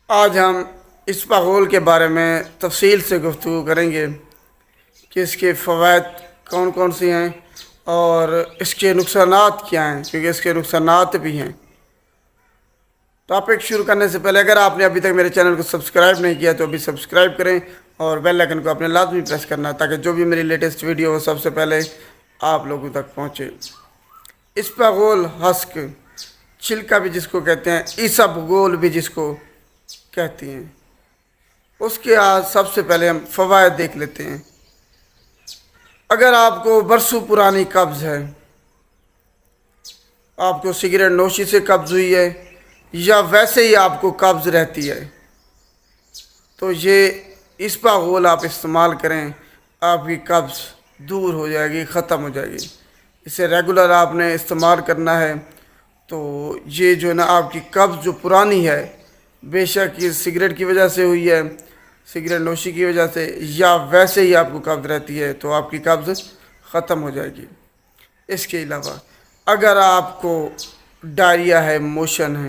آج ہم اسپاغول کے بارے میں تفصیل سے گفتگو کریں گے کہ اس کے فوائد کون کون سی ہیں اور اس کے نقصانات کیا ہیں، کیونکہ اس کے نقصانات بھی ہیں۔ ٹاپک شروع کرنے سے پہلے اگر آپ نے ابھی تک میرے چینل کو سبسکرائب نہیں کیا تو ابھی سبسکرائب کریں اور بیل آئیکن کو اپنے لازمی پریس کرنا تاکہ جو بھی میری لیٹسٹ ویڈیو ہو سب سے پہلے آپ لوگوں تک پہنچے۔ اسپاغول ہسک، چھلکا بھی جس کو کہتے ہیں، اسبغول بھی جس کو کہتی ہیں، اس کے آج سب سے پہلے ہم فوائد دیکھ لیتے ہیں۔ اگر آپ کو برسوں پرانی قبض ہے، آپ کو سگریٹ نوشی سے قبض ہوئی ہے یا ویسے ہی آپ کو قبض رہتی ہے، تو یہ اسپاغول آپ استعمال کریں، آپ کی قبض دور ہو جائے گی، ختم ہو جائے گی۔ اسے ریگولر آپ نے استعمال کرنا ہے تو یہ جو ہے نا آپ کی قبض جو پرانی ہے، بے شک یہ سگریٹ کی وجہ سے ہوئی ہے، سگریٹ نوشی کی وجہ سے، یا ویسے ہی آپ کو قبض رہتی ہے، تو آپ کی قبض ختم ہو جائے گی۔ اس کے علاوہ اگر آپ کو ڈائریا ہے، موشن ہے،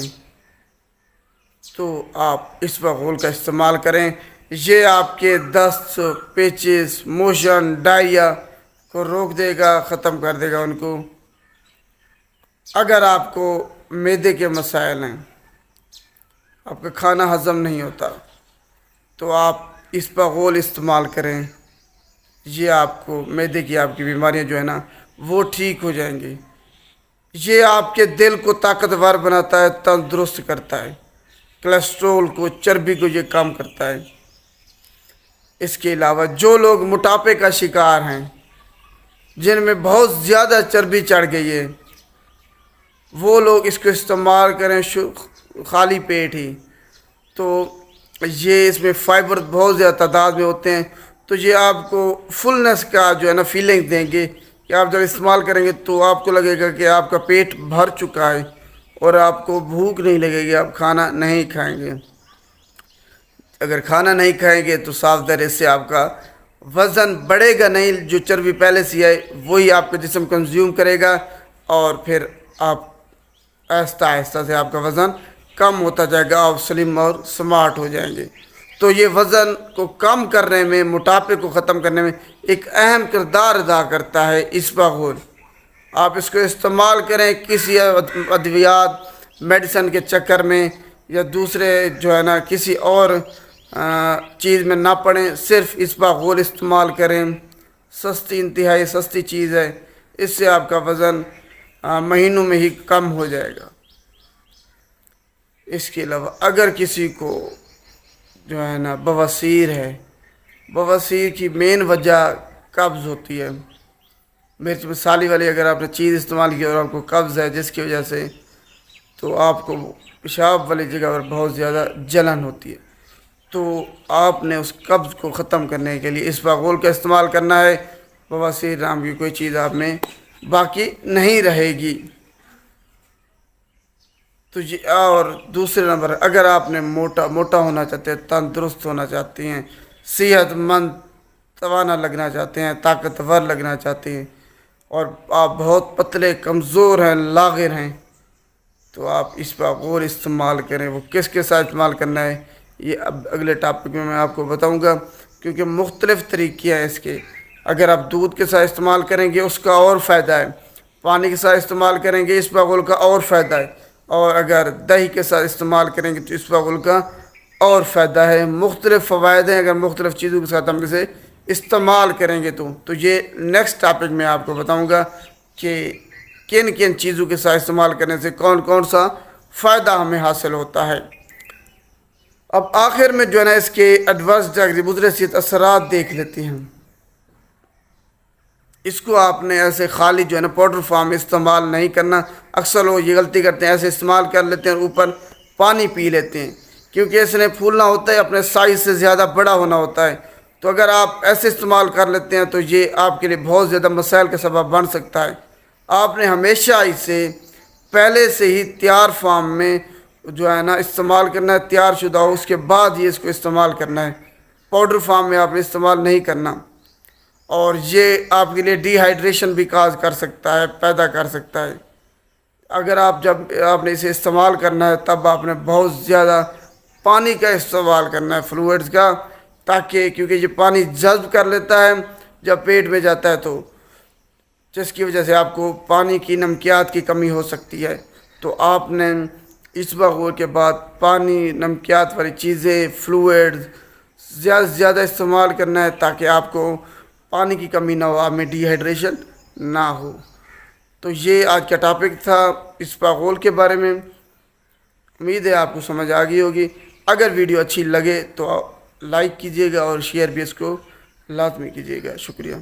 تو آپ اسپاغول کا استعمال کریں۔ یہ آپ کے دست، پیچز، موشن، ڈائریا کو روک دے گا، ختم کر دے گا ان کو۔ اگر آپ کو معدے کے مسائل ہیں، آپ کا کھانا ہضم نہیں ہوتا، تو آپ اسپاغول استعمال کریں۔ یہ آپ کو معدے کی آپ کی بیماریاں جو ہے نا وہ ٹھیک ہو جائیں گی۔ یہ آپ کے دل کو طاقتور بناتا ہے، تندرست کرتا ہے، کولیسٹرول کو، چربی کو یہ کم کرتا ہے۔ اس کے علاوہ جو لوگ موٹاپے کا شکار ہیں، جن میں بہت زیادہ چربی چڑھ گئی ہے، وہ لوگ اس کو استعمال کریں خالی پیٹ ہی، تو یہ اس میں فائبر بہت زیادہ تعداد میں ہوتے ہیں، تو یہ آپ کو فلنس کا جو ہے نا فیلنگ دیں گے کہ آپ جب استعمال کریں گے تو آپ کو لگے گا کہ آپ کا پیٹ بھر چکا ہے اور آپ کو بھوک نہیں لگے گی، آپ کھانا نہیں کھائیں گے۔ اگر کھانا نہیں کھائیں گے تو صاف ظاہر اس سے آپ کا وزن بڑھے گا نہیں، جو چربی پہلے سے ہے وہی آپ کا جسم کنزیوم کرے گا، اور پھر آپ آہستہ آہستہ سے آپ کا وزن کم ہوتا جائے گا، آپ سلم اور سمارٹ ہو جائیں گے۔ تو یہ وزن کو کم کرنے میں، موٹاپے کو ختم کرنے میں ایک اہم کردار ادا کرتا ہے اسپاغول۔ آپ اس کو استعمال کریں، کسی ادویات، میڈیسن کے چکر میں یا دوسرے جو ہے نا کسی اور چیز میں نہ پڑیں، صرف اسپاغول استعمال کریں۔ سستی، انتہائی سستی چیز ہے، اس سے آپ کا وزن مہینوں میں ہی کم ہو جائے گا۔ اس کے علاوہ اگر کسی کو جو ہے نا بواسیر ہے، بواسیر کی مین وجہ قبض ہوتی ہے۔ مرچ مسالے والی اگر آپ نے چیز استعمال کی اور آپ کو قبض ہے جس کی وجہ سے، تو آپ کو پیشاب والی جگہ پر بہت زیادہ جلن ہوتی ہے، تو آپ نے اس قبض کو ختم کرنے کے لیے اسپاغول کا استعمال کرنا ہے۔ بواسیر نام کی کوئی چیز آپ میں باقی نہیں رہے گی۔ تو یہ، اور دوسرے نمبر، اگر آپ نے موٹا ہونا چاہتے ہیں، تندرست ہونا چاہتے ہیں، صحت مند، توانا لگنا چاہتے ہیں، طاقتور لگنا چاہتے ہیں، اور آپ بہت پتلے، کمزور ہیں، لاغر ہیں، تو آپ اسپاغول استعمال کریں۔ وہ کس کے ساتھ استعمال کرنا ہے یہ اب اگلے ٹاپک میں آپ کو بتاؤں گا، کیونکہ مختلف طریقے ہیں اس کے۔ اگر آپ دودھ کے ساتھ استعمال کریں گے اس کا اور فائدہ ہے، پانی کے ساتھ استعمال کریں گے اسپاغول کا اور فائدہ ہے، اور اگر دہی کے ساتھ استعمال کریں گے تو اسپاغول کا اور فائدہ ہے۔ مختلف فوائد ہیں اگر مختلف چیزوں کے ساتھ ہم اسے استعمال کریں گے تو یہ نیکسٹ ٹاپک میں آپ کو بتاؤں گا کہ کن کن چیزوں کے ساتھ استعمال کرنے سے کون کون سا فائدہ ہمیں حاصل ہوتا ہے۔ اب آخر میں جو ہے نا اس کے ایڈورس ڈرگ، مضر صحت اثرات دیکھ لیتے ہیں۔ اس کو آپ نے ایسے خالی جو ہے نا پاؤڈر فارم میں استعمال نہیں کرنا۔ اکثر لوگ یہ غلطی کرتے ہیں، ایسے استعمال کر لیتے ہیں اور اوپر پانی پی لیتے ہیں، کیونکہ اس نے پھولنا ہوتا ہے، اپنے سائز سے زیادہ بڑا ہونا ہوتا ہے۔ تو اگر آپ ایسے استعمال کر لیتے ہیں تو یہ آپ کے لیے بہت زیادہ مسائل کا سبب بن سکتا ہے۔ آپ نے ہمیشہ اسے پہلے سے ہی تیار فارم میں جو ہے نا استعمال کرنا ہے، تیار شدہ ہو، اس کے بعد ہی اس کو استعمال کرنا ہے۔ پاؤڈر فارم میں آپ نے استعمال نہیں کرنا، اور یہ آپ کے لیے ڈی ہائیڈریشن بھی کاز کر سکتا ہے، پیدا کر سکتا ہے۔ جب آپ نے اسے استعمال کرنا ہے تب آپ نے بہت زیادہ پانی کا استعمال کرنا ہے، فلوئڈز کا، تاکہ کیونکہ یہ پانی جذب کر لیتا ہے جب پیٹ میں جاتا ہے، تو جس کی وجہ سے آپ کو پانی کی نمکیات کی کمی ہو سکتی ہے۔ تو آپ نے اسبغ غسل کے بعد پانی، نمکیات والی چیزیں، فلوئڈز زیادہ سے زیادہ استعمال کرنا ہے، تاکہ آپ کو پانی کی کمی نہ ہو، آپ میں ڈی ہائیڈریشن نہ ہو۔ تو یہ آج کا ٹاپک تھا اسبغ غسل کے بارے میں۔ امید ہے آپ کو سمجھ آ گئی ہوگی۔ اگر ویڈیو اچھی لگے تو لائک کیجیے گا اور شیئر بھی اس کو لازمی کیجیے گا۔ شکریہ۔